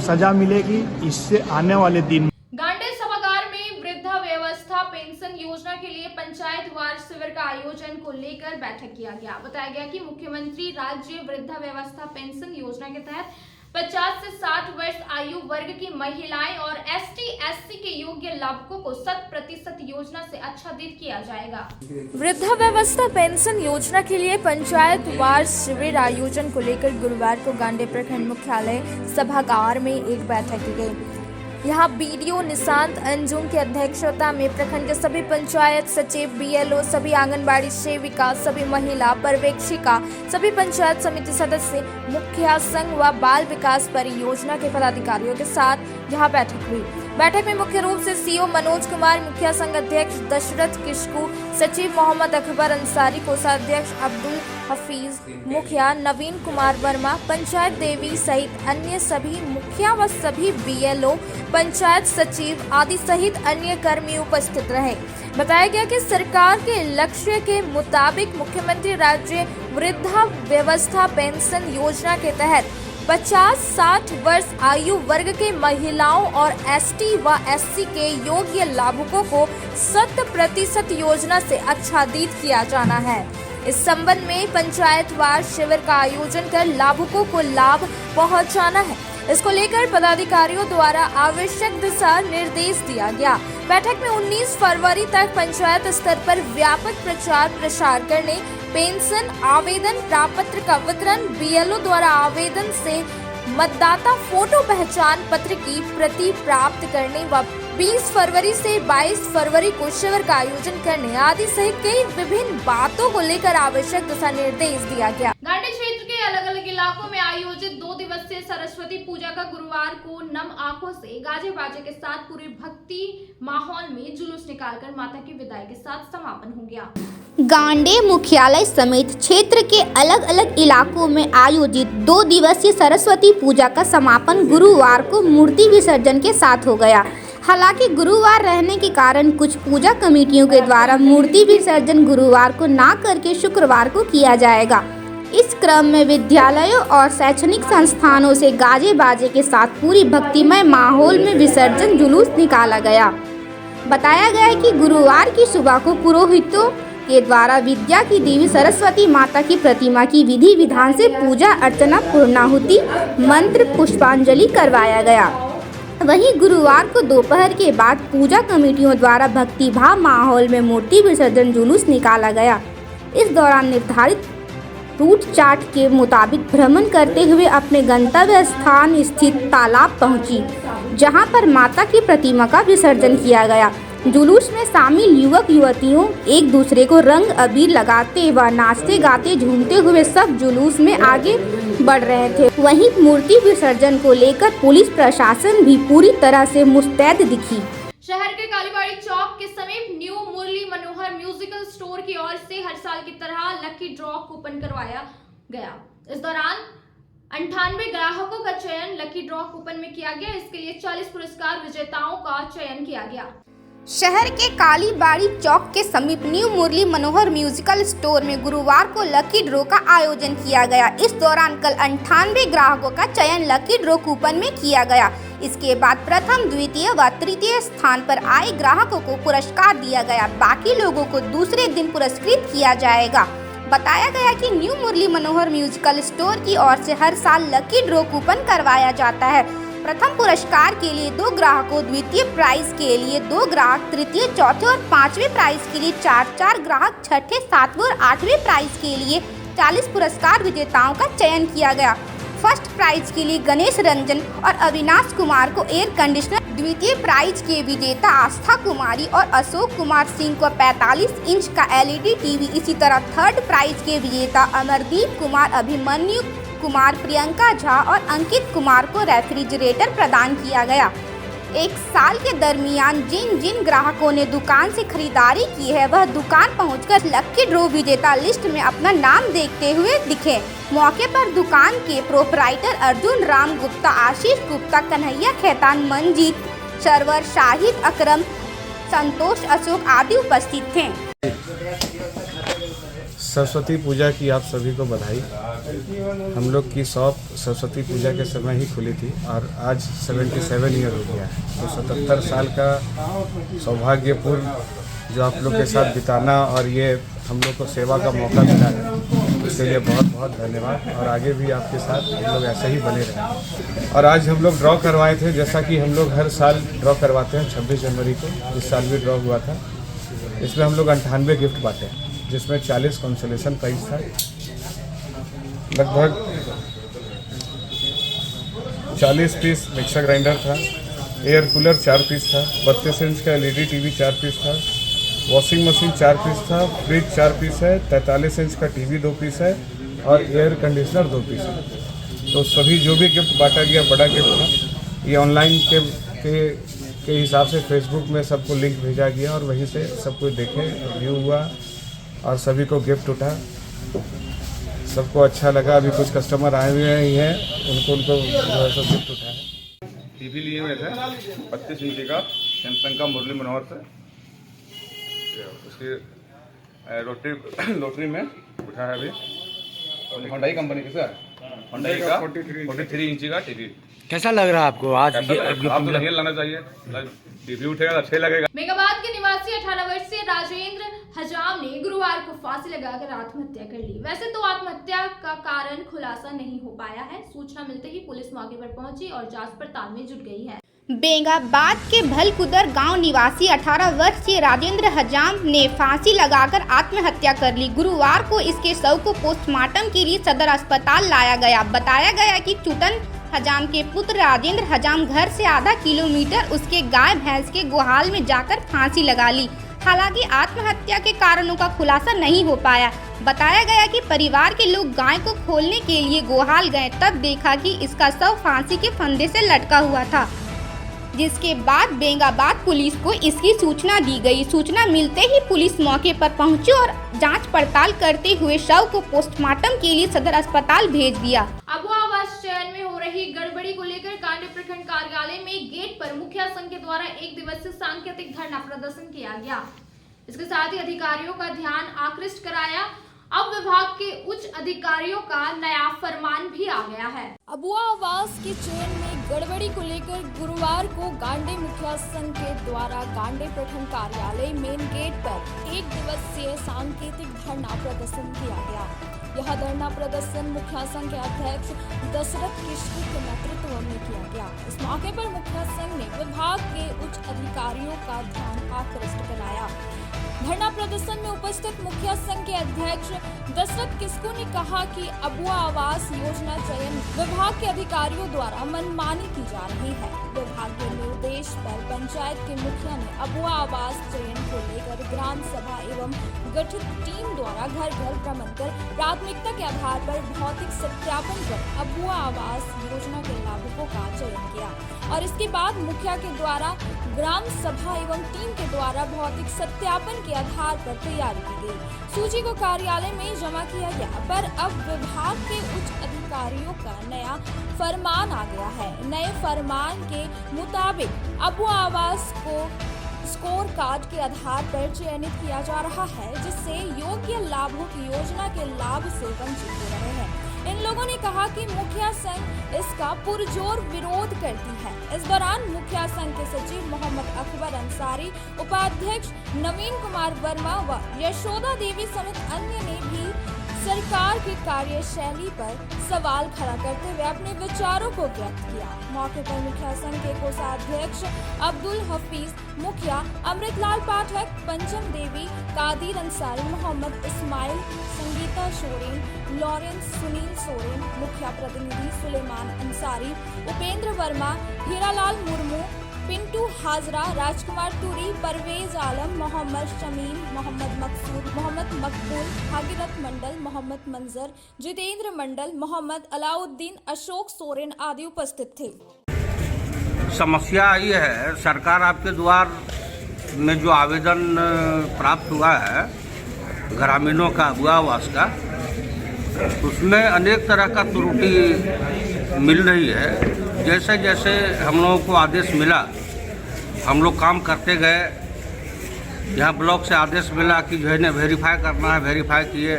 P: सजा मिलेगी। इससे आने वाले दिन
A: गांडेय सभागार में वृद्धावस्था पेंशन योजना के लिए पंचायत वार शिविर का आयोजन को लेकर बैठक किया गया। बताया गया कि मुख्यमंत्री राज्य वृद्धावस्था पेंशन योजना के तहत 50 से 60 वर्ष आयु वर्ग की महिलाएं और ST/SC के योग्य लाभुकों को 100% योजना से आच्छादित किया जाएगा।
E: वृद्धावस्था पेंशन योजना के लिए पंचायत वार शिविर आयोजन को लेकर गुरुवार को गांडेय प्रखंड मुख्यालय सभागार में एक बैठक की गई। यहाँ बीडीओ निशांत अंजुम की अध्यक्षता में प्रखंड के सभी पंचायत सचिव, बीएलओ, सभी आंगनबाड़ी सेविका, सभी महिला पर्यवेक्षिका, सभी पंचायत समिति सदस्य, मुखिया संघ व बाल विकास परियोजना के पदाधिकारियों के साथ यहाँ बैठक हुई। बैठक में मुख्य रूप से सीओ मनोज कुमार, मुखिया संघ अध्यक्ष दशरथ किशकू, सचिव मोहम्मद अकबर अंसारी, कोषाध्यक्ष अब्दुल हफीज, मुखिया नवीन कुमार वर्मा, पंचायत देवी सहित अन्य सभी मुखिया व सभी बीएलओ, पंचायत सचिव आदि सहित अन्य कर्मी उपस्थित रहे। बताया गया कि सरकार के लक्ष्य के मुताबिक मुख्यमंत्री राज्य वृद्धावस्था पेंशन योजना के तहत 50-60 वर्ष आयु वर्ग के महिलाओं और ST व SC के योग्य लाभुकों को 100% योजना से आच्छादित किया जाना है। इस संबंध में पंचायत वार शिविर का आयोजन कर लाभुकों को लाभ पहुंचाना है। इसको लेकर पदाधिकारियों द्वारा आवश्यक दिशा निर्देश दिया गया। बैठक में 19 फरवरी तक पंचायत स्तर पर व्यापक प्रचार प्रसार करने, पेंशन आवेदन प्रापत्र का वितरण, बीएलओ द्वारा आवेदन से मतदाता फोटो पहचान पत्र की प्रति प्राप्त करने व 20 फरवरी से 22 फरवरी को शिविर का आयोजन करने आदि सहित कई विभिन्न बातों को लेकर आवश्यक दिशा निर्देश दिया गया।
A: गांडी क्षेत्र के अलग अलग इलाकों में आयोजित 2 दिवसीय सरस्वती पूजा का गुरुवार को नम आंखों से गाजे बाजे के साथ पूरे भक्ति माहौल में जुलूस निकालकर माता की विदाई के साथ समापन हो गया।
B: गांडे मुख्यालय समेत क्षेत्र के अलग अलग इलाकों में आयोजित 2 दिवसीय सरस्वती पूजा का समापन गुरुवार को मूर्ति विसर्जन के साथ हो गया। हालांकि गुरुवार रहने के कारण कुछ पूजा कमेटियों के द्वारा मूर्ति विसर्जन गुरुवार को ना करके शुक्रवार को किया जाएगा। इस क्रम में विद्यालयों और शैक्षणिक संस्थानों से गाजे बाजे के साथ पूरी भक्तिमय माहौल में विसर्जन जुलूस निकाला गया। बताया गया है कि गुरुवार की सुबह को पुरोहितों के द्वारा विद्या की देवी सरस्वती माता की प्रतिमा की विधि विधान से पूजा अर्चना, पूर्णाहुति, मंत्र, पुष्पांजलि करवाया गया। वहीं गुरुवार को दोपहर के बाद पूजा कमेटियों द्वारा भक्तिभाव माहौल में मूर्ति विसर्जन जुलूस निकाला गया। इस दौरान निर्धारित रूट चार्ट के मुताबिक भ्रमण करते हुए अपने गंतव्य स्थान स्थित तालाब पहुंची, जहां पर माता की प्रतिमा का विसर्जन किया गया। जुलूस में शामिल युवक युवतियों एक दूसरे को रंग अबीर लगाते व नाचते गाते झूमते हुए सब जुलूस में आगे बढ़ रहे थे। वहीं मूर्ति विसर्जन को लेकर पुलिस प्रशासन भी पूरी तरह से मुस्तैद दिखी।
A: शहर के कालीबाड़ी चौक के समीप new Murli Manohar musical store की ओर से हर साल की तरह लकी ड्रॉ कूपन करवाया गया। इस दौरान 98 ग्राहकों का चयन लकी ड्रॉ कूपन में किया गया। इसके लिए 40 पुरस्कार विजेताओं का चयन किया गया।
B: शहर के कालीबाड़ी चौक के समीप new Murli Manohar musical store में गुरुवार को लकी ड्रॉ का आयोजन किया गया। इस दौरान कल 98 ग्राहकों का चयन लकी ड्रॉ कूपन में किया गया। इसके बाद प्रथम, द्वितीय व तृतीय स्थान पर आए ग्राहकों को पुरस्कार दिया गया। बाकी लोगों को दूसरे दिन पुरस्कृत किया जाएगा। बताया गया कि new Murli Manohar musical store की ओर से हर साल लकी ड्रॉ कूपन करवाया जाता है। प्रथम पुरस्कार के लिए 2 ग्राहकों, द्वितीय प्राइज के लिए 2 ग्राहक, तृतीय, चौथे और 5वें प्राइज के लिए 4 ग्राहक, छठे, 7वें और 8वें प्राइज के लिए 40 पुरस्कार विजेताओं का चयन किया गया। फर्स्ट प्राइज के लिए गणेश रंजन और अविनाश कुमार को एयर कंडीशनर, द्वितीय प्राइज के विजेता आस्था कुमारी और अशोक कुमार सिंह को 45 इंच का LED टीवी, इसी तरह थर्ड प्राइज के विजेता अमरदीप कुमार, अभिमन्यु कुमार, प्रियंका झा और अंकित कुमार को रेफ्रिजरेटर प्रदान किया गया। एक साल के दरमियान जिन जिन ग्राहकों ने दुकान से खरीदारी की है वह दुकान पहुंचकर लकी ड्रॉ विजेता लिस्ट में अपना नाम देखते हुए दिखे। मौके पर दुकान के प्रोपराइटर अर्जुन राम गुप्ता, आशीष गुप्ता, कन्हैया खेतान, मंजीत, सरवर, शाहिद, अकरम, संतोष, अशोक आदि उपस्थित थे।
I: सरस्वती पूजा की आप सभी को बधाई। हम लोग की शॉप सरस्वती पूजा के समय ही खुली थी और आज 77 ईयर हो गया है। तो 77 साल का सौभाग्यपूर्ण जो आप लोग के साथ बिताना और ये हम लोग को सेवा का मौका मिला है, इसके लिए बहुत बहुत धन्यवाद। और आगे भी आपके साथ हम लोग ऐसे ही बने रहें। और आज हम लोग ड्रॉ करवाए थे, जैसा कि हम लोग हर साल ड्रॉ करवाते हैं 26 जनवरी को। इस साल भी ड्रॉ हुआ था। इसमें हम लोग 98 गिफ्ट बांटे हैं, जिसमें 40 कंसोलेशन प्राइज था, लगभग 40 पीस मिक्सर ग्राइंडर था, एयर कूलर 4 पीस था, 32 इंच का LED टीवी 4 पीस था, वॉशिंग मशीन 4 पीस था, फ्रिज 4 पीस है, 43 इंच का टीवी 2 पीस है और एयर कंडीशनर 2 पीस है। तो सभी जो भी गिफ्ट बांटा गया बड़ा गिफ्ट था। ये ऑनलाइन के हिसाब से फेसबुक में सबको लिंक भेजा गया और वहीं से सब कुछ देखे, व्यू हुआ और सभी को गिफ्ट उठा। सबको अच्छा लगा। अभी कुछ कस्टमर आए हुए हैं, उनको जो है सब गिफ्ट उठा है।
Q: टीवी लिए हुए थे 32 इंची का सैमसंग का मुरली मनोहर से, उसकी लॉटरी में उठा है। अभी होंडाई कंपनी की सर, होंडाई का 43 इंची का टीवी।
R: कैसा लग रहा है आपको आज?
Q: आपको नहीं लाना चाहिए, टीवी उठेगा तो अच्छे लगेगा।
A: मेगाबाद के निवासी 18 वर्षीय राजेंद्र हजाम ने गुरुवार को फांसी लगाकर आत्महत्या कर ली। वैसे तो आत्महत्या का कारण खुलासा नहीं हो पाया है। सूचना मिलते ही पुलिस मौके पर पहुंची और जांच पड़ताल में जुट गई है।
B: बेंगाबाद के भलकुदर गांव निवासी 18 वर्षीय राजेंद्र हजाम ने फांसी लगाकर आत्महत्या कर ली। गुरुवार को इसके शव को पोस्टमार्टम के लिए सदर अस्पताल लाया गया। बताया गया कि चुटन हजाम के पुत्र राजेंद्र हजाम घर से आधा किलोमीटर उसके गाय भैंस के गोहाल में जाकर फांसी लगा ली। हालांकि आत्महत्या के कारणों का खुलासा नहीं हो पाया। बताया गया कि परिवार के लोग गाय को खोलने के लिए गोहाल गए, तब देखा कि इसका शव फांसी के फंदे से लटका हुआ था, जिसके बाद बेंगाबाद पुलिस को इसकी सूचना दी गई। सूचना मिलते ही पुलिस मौके पर पहुंची और जांच पड़ताल करते हुए शव को पोस्टमार्टम के लिए सदर अस्पताल भेज दिया।
A: अबुआ आवास चयन में हो रही गड़बड़ी को लेकर कांडी प्रखंड कार्यालय में गेट पर मुखिया संघ के द्वारा 1 दिवसीय सांकेतिक धरना प्रदर्शन किया गया। इसके साथ ही अधिकारियों का ध्यान आकृष्ट कराया। अब विभाग के उच्च अधिकारियों का नया फरमान भी आ गया है।
E: अबुआ आवास के चयन में गड़बड़ी को लेकर गुरुवार को गांडे मुखिया संघ के द्वारा गांडे प्रखंड कार्यालय मेन गेट पर 1 दिवसीय सांकेतिक धरना प्रदर्शन किया गया। यह धरना प्रदर्शन मुखिया संघ के अध्यक्ष दशरथ किशोर के नेतृत्व में किया गया। इस मौके पर मुखिया संघ ने विभाग के उच्च अधिकारियों का ध्यान आकृष्ट कराया। धरना प्रदर्शन में उपस्थित मुखिया संघ के अध्यक्ष दशरथ किस्कू ने कहा कि अबुआ आवास योजना चयन विभाग के अधिकारियों द्वारा मनमानी की जा रही है। विभाग के निर्देश पर पंचायत के मुखिया ने अबुआ आवास चयन को लेकर ग्राम सभा एवं गठित टीम द्वारा घर घर भ्रमण कर प्राथमिकता के आधार पर भौतिक सत्यापन कर अबुआ आवास योजना के लाभुकों का चयन किया और इसके बाद मुखिया के द्वारा ग्राम सभा एवं टीम के द्वारा भौतिक सत्यापन के आधार पर तैयारी की गई। सूची को कार्यालय में जमा किया गया, पर अब विभाग के उच्च अधिकारियों का नया फरमान आ गया है। नए फरमान के मुताबिक अबुआ आवास को स्कोर कार्ड के आधार पर चयनित किया जा रहा है, जिससे योग्य लाभुक योजना के लाभ से वंचित हो रहे हैं। इन लोगों ने कहा कि मुखिया संघ इसका पुरजोर विरोध करती है। इस दौरान मुखिया संघ के सचिव मोहम्मद अकबर अंसारी, उपाध्यक्ष नवीन कुमार वर्मा व यशोदा देवी समेत अन्य ने भी सरकार की कार्यशैली पर सवाल खड़ा करते हुए अपने विचारों को व्यक्त किया। मौके पर मुखिया संघ के कोषाध्यक्ष अब्दुल हफीज, मुखिया अमृतलाल पाठक, पंचम देवी, कादिर अंसारी, मोहम्मद इस्माइल, संगीता सोरेन, लॉरेंस सुनील सोरेन, मुखिया प्रतिनिधि सुलेमान अंसारी, उपेंद्र वर्मा, हीरालाल मुर्मू, पिंटू हाजरा, राजकुमार तुरी, परवेज आलम, मोहम्मद शमीम, मोहम्मद मकसूद, मोहम्मद मकबूल, भागीरथ मंडल, मोहम्मद मंजर, जितेंद्र मंडल, मोहम्मद अलाउद्दीन, अशोक सोरेन आदि उपस्थित थे।
R: समस्या ये है, सरकार आपके द्वार में जो आवेदन प्राप्त हुआ है ग्रामीणों का अबुआ आवास का, उसमें अनेक तरह का त्रुटि मिल रही है। जैसे जैसे हम लोगों को आदेश मिला, हम लोग काम करते गए। यहाँ ब्लॉक से आदेश मिला कि जो है ना वेरीफाई करना है, वेरीफाई किए।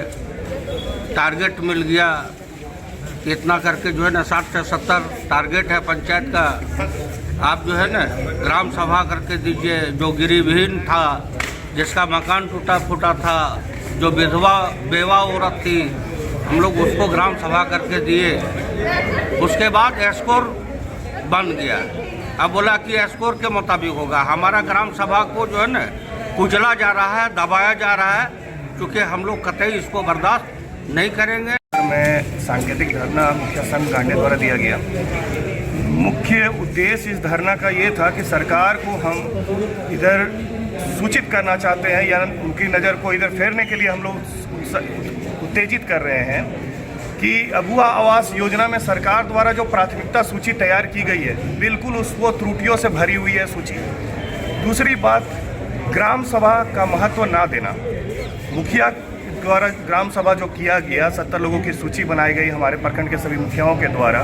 R: टारगेट मिल गया इतना करके, जो है ना 60 से 70 टारगेट है पंचायत का। आप जो है ना ग्राम सभा करके दीजिए। जो गिरिविहीन था, जिसका मकान टूटा फूटा था, जो विधवा बेवा औरत थी, हम लोग उसको ग्राम सभा करके दिए। उसके बाद एस्कोर बन गया। अब बोला कि एस्कोर के मुताबिक होगा। हमारा ग्राम सभा को जो है ना कुचला जा रहा है, दबाया जा रहा है, क्योंकि हम लोग कतई इसको बर्दाश्त नहीं करेंगे।
S: में सांकेतिक धरना मुखिया संघ गांडे द्वारा दिया गया। मुख्य उद्देश्य इस धरना का ये था कि सरकार को हम इधर सूचित करना चाहते हैं या उनकी नज़र को इधर फेरने के लिए हम लोग उत्तेजित कर रहे हैं कि अबुआ आवास योजना में सरकार द्वारा जो प्राथमिकता सूची तैयार की गई है, बिल्कुल उसको त्रुटियों से भरी हुई है सूची। दूसरी बात, ग्राम सभा का महत्व ना देना। मुखिया द्वारा ग्राम सभा जो किया गया, 70 लोगों की सूची बनाई गई हमारे प्रखंड के सभी मुखियाओं के द्वारा,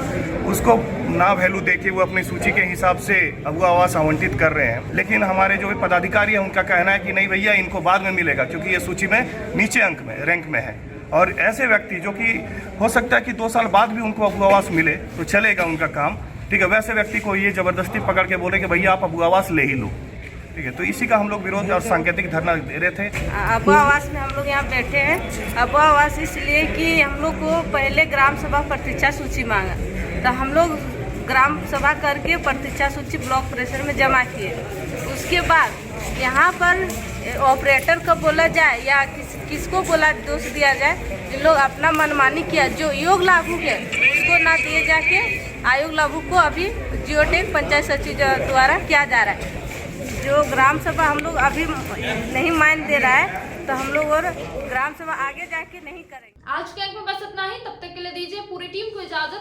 S: उसको ना वैल्यू देके वो अपनी सूची के हिसाब से अबुआ आवास आवंटित कर रहे हैं। लेकिन हमारे जो पदाधिकारी हैं उनका कहना है कि नहीं भैया, इनको बाद में मिलेगा, क्योंकि ये सूची में नीचे अंक में रैंक में है। और ऐसे व्यक्ति जो कि हो सकता है कि 2 साल बाद भी उनको अबुआ आवास मिले तो चलेगा उनका काम, ठीक है। वैसे व्यक्ति को ये ज़बरदस्ती पकड़ के बोले कि भैया आप अबुआ आवास ले ही लो, ठीक है, तो इसी का हम लोग विरोध और सांकेतिक धरना दे रहे थे।
T: अबुआ आवास में हम लोग यहाँ बैठे हैं। अबुआ आवास इसलिए कि हम लोग को पहले ग्राम सभा प्रतीक्षा सूची मांगा, तो हम लोग ग्राम सभा करके प्रतीक्षा सूची ब्लॉक प्रेशर में जमा किए। उसके बाद यहाँ पर ऑपरेटर को बोला जाए या किसको बोला दोष दिया जाए, इन लोग अपना मनमानी किया। जो योग लाभुक है उसको ना दिए जाके आयोग लाभुक को अभी जियोटेक पंचायत सचिव द्वारा किया जा रहा है। जो ग्राम सभा हम लोग अभी नहीं मान दे रहा है, तो हम लोग और ग्राम सभा आगे जाके नहीं करेंगे।
A: आज के अंक में बस इतना ही। तब तक